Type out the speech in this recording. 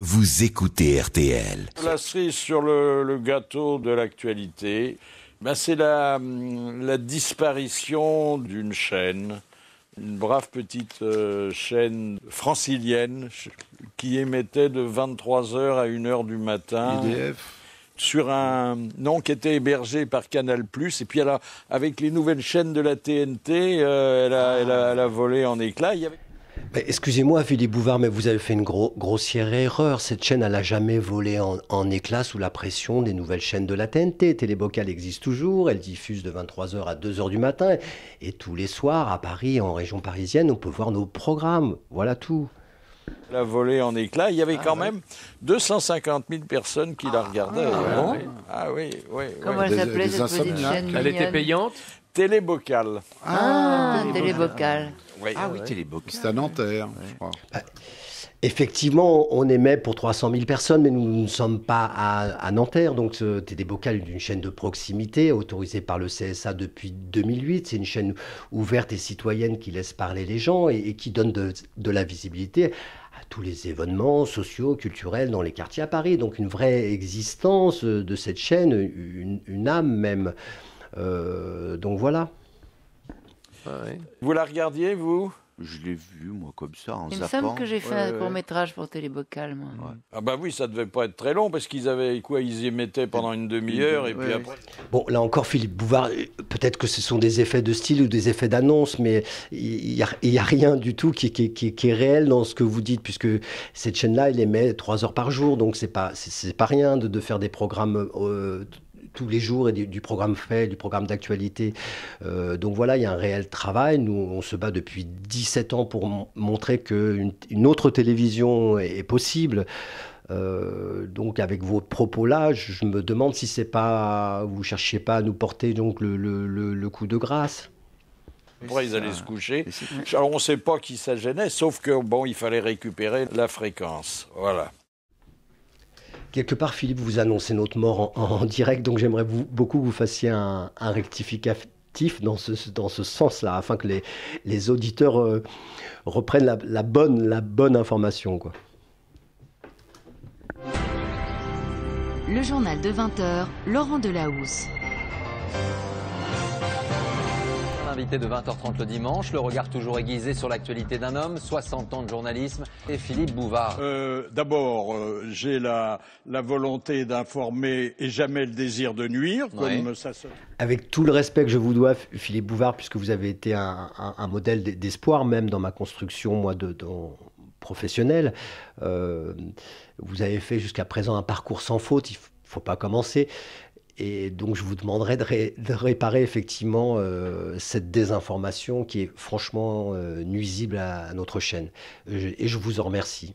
Vous écoutez RTL. La cerise sur le gâteau de l'actualité, c'est la disparition d'une chaîne, une brave petite chaîne francilienne qui émettait de 23h à 1h du matin. IDF. Sur un nom qui était hébergé par Canal+. Et puis avec les nouvelles chaînes de la TNT, elle a volé en éclats. Excusez-moi Philippe Bouvard, mais vous avez fait une grossière erreur. Cette chaîne, elle n'a jamais volé en éclats sous la pression des nouvelles chaînes de la TNT. Télébocal existe toujours, elle diffuse de 23h à 2h du matin. Et tous les soirs, à Paris, en région parisienne, on peut voir nos programmes. Voilà tout. Elle a volé en éclats. Il y avait quand même 250 000 personnes qui la regardaient. Oui. Comment elle s'appelait cette petite chaîne mignonne ? Elle était payante ? Télébocal. Télébocal. Oui, Télébocal. C'est à Nanterre, je crois. Effectivement, on émet pour 300 000 personnes, mais nous ne sommes pas à Nanterre. Donc, Télébocal est une chaîne de proximité autorisée par le CSA depuis 2008. C'est une chaîne ouverte et citoyenne qui laisse parler les gens et qui donne de la visibilité à tous les événements sociaux, culturels dans les quartiers à Paris. Donc, une vraie existence de cette chaîne, une âme même. Donc, voilà. Vous la regardiez, vous ? Je l'ai vu, moi, comme ça, en Il me zappant. semble que j'ai fait un court-métrage pour Télébocal, moi. Oui, ça devait pas être très long, parce qu'ils avaient ils émettaient pendant une demi-heure, et puis après... Bon, là encore, Philippe Bouvard, peut-être que ce sont des effets de style ou des effets d'annonce, mais il y a rien du tout qui est réel dans ce que vous dites, puisque cette chaîne-là, elle émet 3 heures par jour, donc c'est pas rien de faire des programmes... tous les jours et du programme fait, du programme d'actualité. Donc voilà, il y a un réel travail. Nous, on se bat depuis 17 ans pour montrer qu'une autre télévision est possible. Donc avec vos propos-là, je me demande si vous ne cherchiez pas à nous porter donc, le coup de grâce. Après, ils allaient se coucher. Alors, on ne sait pas qui ça gênait, sauf que, il fallait récupérer la fréquence. Voilà. Quelque part, Philippe, vous annoncez notre mort en direct, donc j'aimerais beaucoup que vous fassiez un rectificatif dans ce sens-là, afin que les auditeurs reprennent la bonne information, quoi. Le journal de 20h, Laurent Delahousse. Invité de 20h30 le dimanche, le regard toujours aiguisé sur l'actualité d'un homme, 60 ans de journalisme, et Philippe Bouvard. D'abord, j'ai la volonté d'informer et jamais le désir de nuire, comme ça se... Avec tout le respect que je vous dois, Philippe Bouvard, puisque vous avez été un modèle d'espoir, même dans ma construction, moi, professionnelle. Vous avez fait jusqu'à présent un parcours sans faute, il ne faut pas commencer. Et donc, je vous demanderai de réparer effectivement cette désinformation qui est franchement nuisible à notre chaîne. Et je vous en remercie.